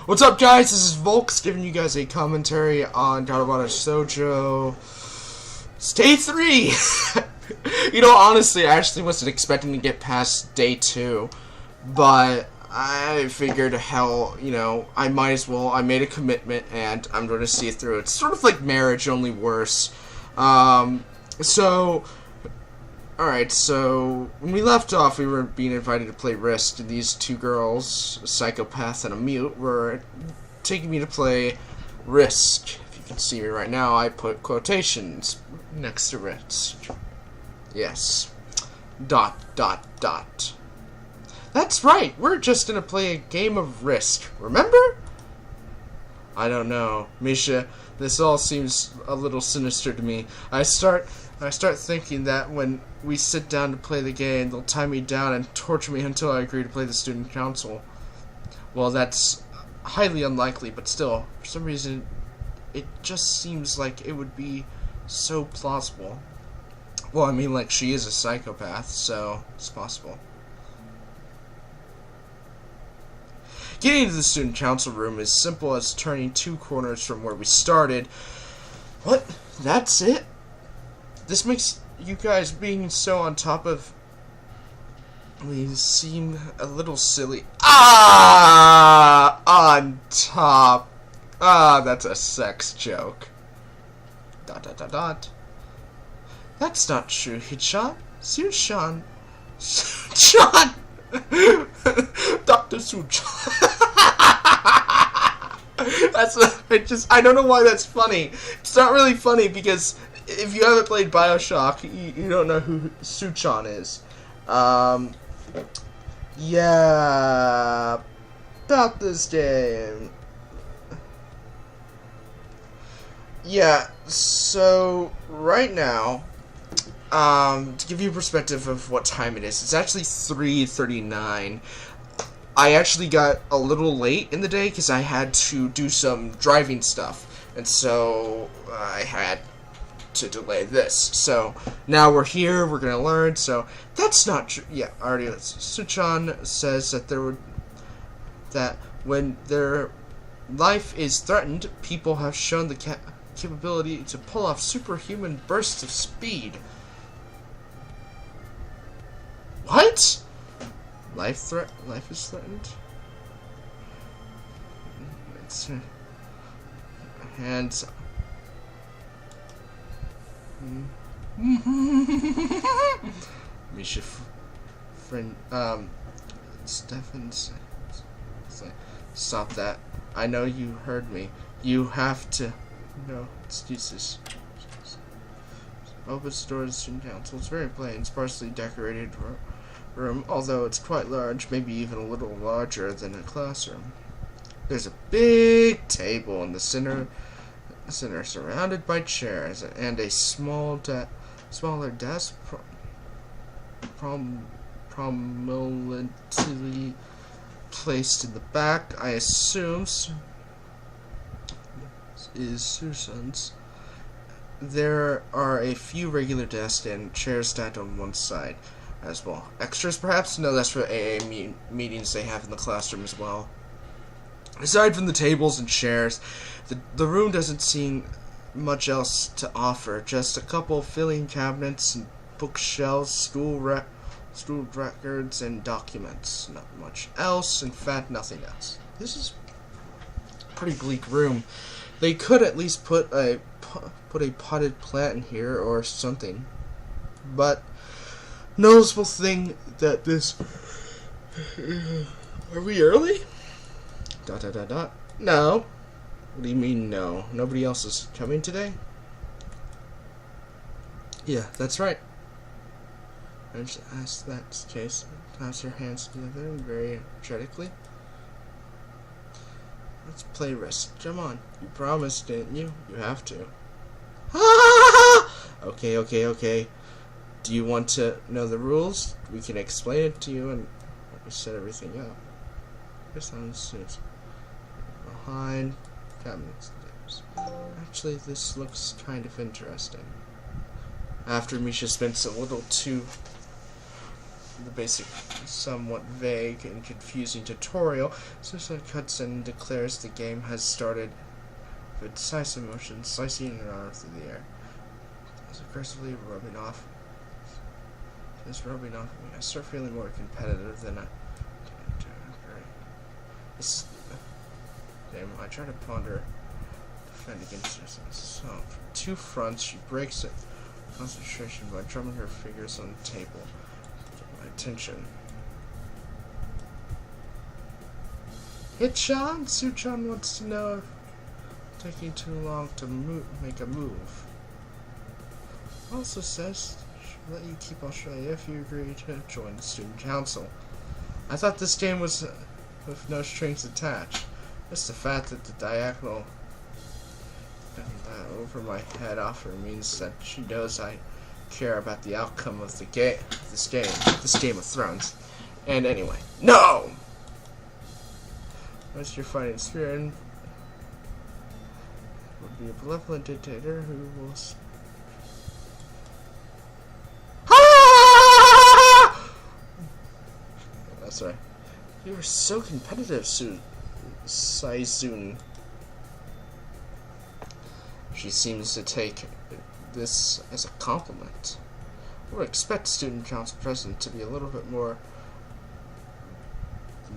What's up, guys? This is Volks giving you guys a commentary on Katawa Shoujo. It's day 3! You know, honestly, I actually wasn't expecting to get past day 2. But I figured, hell, you know, I might as well. I made a commitment, and I'm going to see it through. It's sort of like marriage, only worse. Alright, so when we left off, we were being invited to play Risk, and these two girls, a psychopath and a mute, were taking me to play Risk. If you can see me right now, I put quotations next to Risk. Yes. ... That's right, we're just gonna play a game of Risk, remember? I don't know, Misha, this all seems a little sinister to me. I start thinking that when we sit down to play the game, they'll tie me down and torture me until I agree to play the student council. Well, that's highly unlikely, but still, for some reason, it just seems like it would be so plausible. Well, I mean, like, she is a psychopath, so it's possible. Getting into the student council room is simple as turning 2 corners from where we started. What? That's it? This makes you guys being so on top of me seem a little silly. Ah! On top. Ah, that's a sex joke. ... That's not true, Hichan. Suchan. Suchan! Dr. Suchan. I don't know why that's funny. It's not really funny because if you haven't played Bioshock, you don't know who Suchan is. Yeah, about this game. Yeah, so right now, to give you a perspective of what time it is, it's actually 3:39. I actually got a little late in the day because I had to do some driving stuff, and so I had to delay this. So now we're here, we're gonna learn. So that's not true. Yeah, already. Suchan says that when their life is threatened, people have shown the capability to pull off superhuman bursts of speed. What? Life is threatened? It's hands. Misha, friend, Stephens. Stop that. I know you heard me. You have to. No excuses. Open doors student council. It's very plain, sparsely decorated room, although it's quite large, maybe even a little larger than a classroom. There's a big table in the center, surrounded by chairs, and a smaller desk prominently placed in the back. I assume is Susan's. There are a few regular desks and chairs stacked on one side as well. Extras, perhaps? No, that's for AA meetings they have in the classroom as well. Aside from the tables and chairs, the room doesn't seem much else to offer. Just a couple of filing cabinets and bookshelves, school records, and documents. Not much else. In fact, nothing else. This is a pretty bleak room. They could at least put a potted plant in here or something. But noticeable thing that this. Are we early? ... No. What do you mean no? Nobody else is coming today? Yeah, that's right. I just asked that case. Clasp your hands together very energetically. Let's play Risk. Come on. You promised, didn't you? You have to. Okay. Do you want to know the rules? We can explain it to you and we set everything up. This sounds behind cabinets. Actually, this looks kind of interesting. After Misha spends a little too the basic, somewhat vague and confusing tutorial, Susan cuts in and declares the game has started with decisive motion, slicing around through the air. It's aggressively rubbing off. It's rubbing off me. I start feeling more competitive than This game. I try to ponder, defend against resistance. So, from two fronts, she breaks it. Concentration by drumming her fingers on the table. Get my attention. Hit-chan? Su-chan wants to know if it's taking too long to make a move. Also says she'll let you keep Australia if you agree to join the student council. I thought this game was with no strings attached. Just the fact that the diagonal over my head offer means that she knows I care about the outcome of this Game of Thrones. And anyway, no! Unless your fighting spirit would be a benevolent dictator who will... That's right. You were so competitive, Saizun. She seems to take this as a compliment. I would expect student council president to be a little bit more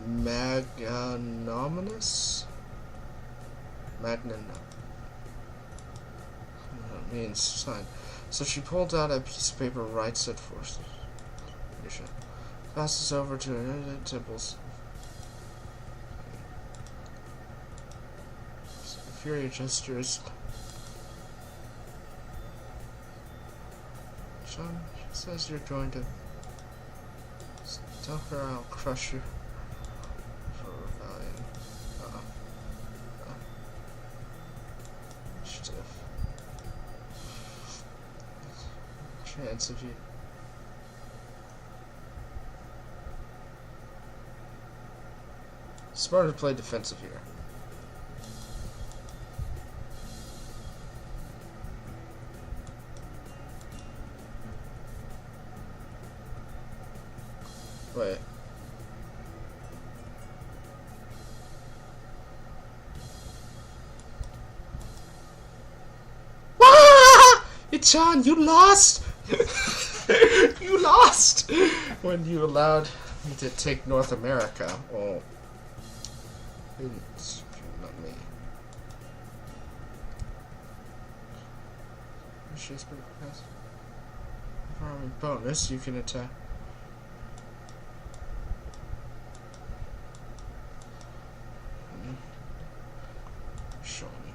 magnanimous. Means sign. So she pulled out a piece of paper, writes it for us. Passes over to her temples. Fury gestures. Sean, she says you're going to tell her I'll crush you for rebellion. Stiff. Chance of you. Smarter to play defensive here. Wait. It's-chan, you lost! You lost! When you allowed me to take North America. Oh. It's not me. She's been passed. Bonus, you can attack. Show me.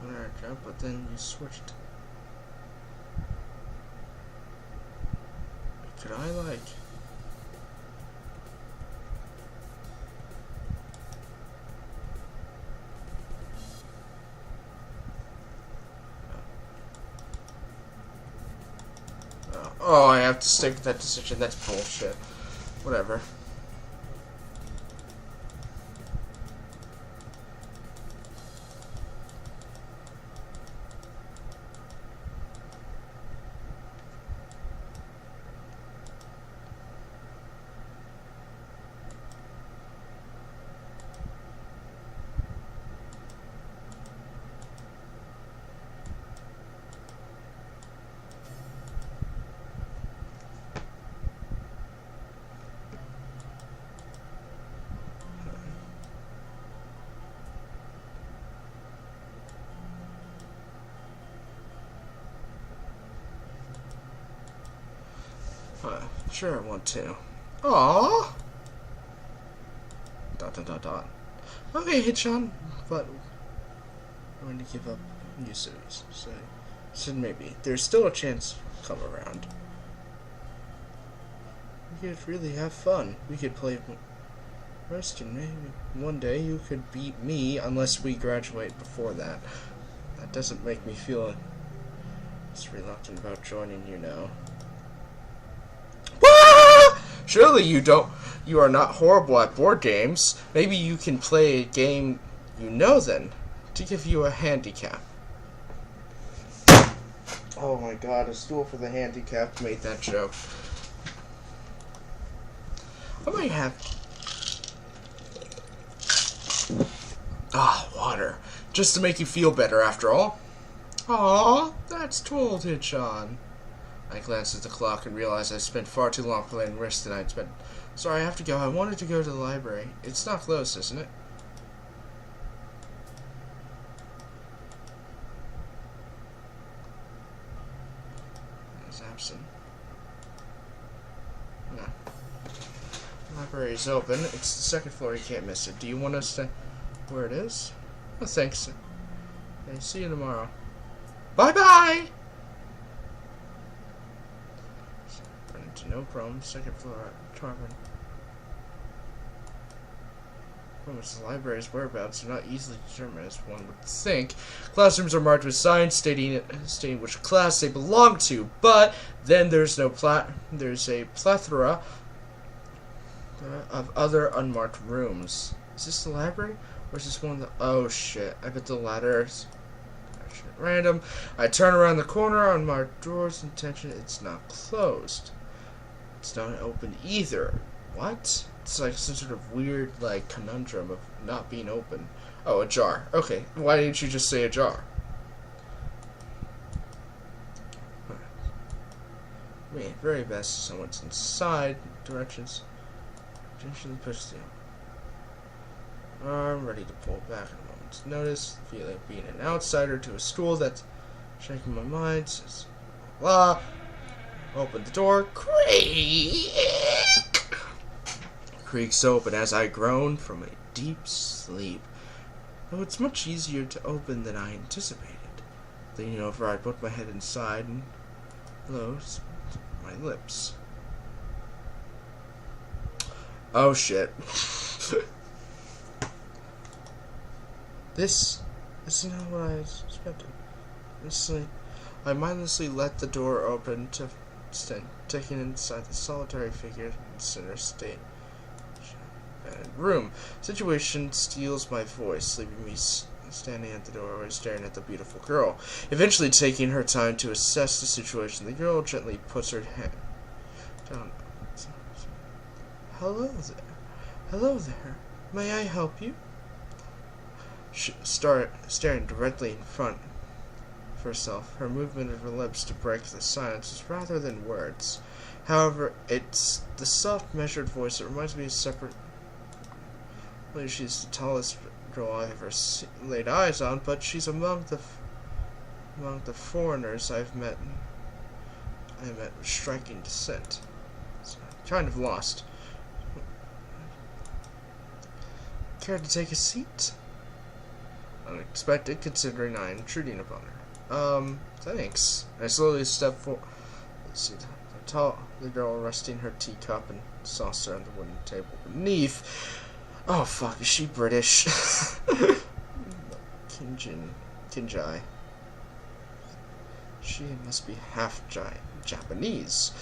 America, but then you switched. Could I like? Oh, I have to stick with that decision. That's bullshit. Whatever. Sure, I want to. Aww. ... Okay, Hitchan, but I'm going to give up new cities. So maybe there's still a chance to come around. We could really have fun. We could play Rest, and maybe one day you could beat me unless we graduate before that. That doesn't make me feel as reluctant about joining you now. Surely you are not horrible at board games. Maybe you can play a game you know then, to give you a handicap. Oh my god, a stool for the handicapped made that joke. I might have... water. Just to make you feel better, after all. Aw, that's told, Hitchan. I glanced at the clock and realized I spent far too long playing Risk tonight. Sorry, I have to go. I wanted to go to the library. It's not closed, isn't it? It's absent. No. The library is open. It's the second floor. You can't miss it. Do you want us to... where it is? Oh, thanks. Okay, see you tomorrow. Bye-bye! Run into no problem. Second floor. Tavern. The library's whereabouts are not easily determined, as one would think. Classrooms are marked with signs stating which class they belong to, but then there's a plethora of other unmarked rooms. Is this the library? Or is this one of the... oh shit, I bet the ladder's at random. I turn around the corner on my door's intention. It's not closed. It's not open either. What? It's like some sort of weird, like, conundrum of not being open. Oh, ajar. Okay, why didn't you just say ajar? I mean, very best someone's inside. Directions. Potentially push the arm, ready to pull back at a moment's notice. Feel like being an outsider to a school that's shaking my mind. Says, blah. Open the door. Creak! Creaks open as I groan from a deep sleep. Though it's much easier to open than I anticipated. Leaning over, I put my head inside and close my lips. Oh shit. This is not what I expected. Honestly, I mindlessly let the door open to taking inside the solitary figure in center state. Room. Situation steals my voice, leaving me standing at the doorway staring at the beautiful girl. Eventually taking her time to assess the situation, the girl gently puts her head down. Hello there. Hello there. May I help you? Staring directly in front of herself, her movement of her lips to break the silence rather than words. However, it's the soft, measured voice that reminds me of separate... she's the tallest girl I ever laid eyes on, but she's among the foreigners I met with striking descent. So I'm kind of lost. Care to take a seat? Unexpected, considering I am intruding upon her. Thanks. I slowly step forward. Let's see, the girl resting her teacup and saucer on the wooden table beneath. Oh fuck, is she British? Kinjai. She must be half Japanese.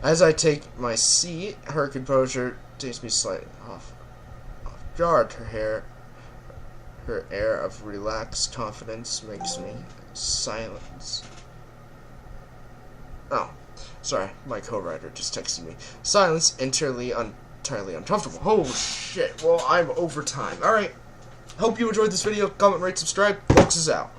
As I take my seat, her composure takes me slightly off guard. Her air of relaxed confidence makes me silence. Oh, sorry, my co-writer just texted me. Silence entirely uncomfortable. Oh shit, well, I'm over time. Alright, hope you enjoyed this video. Comment, rate, subscribe. Fox is out.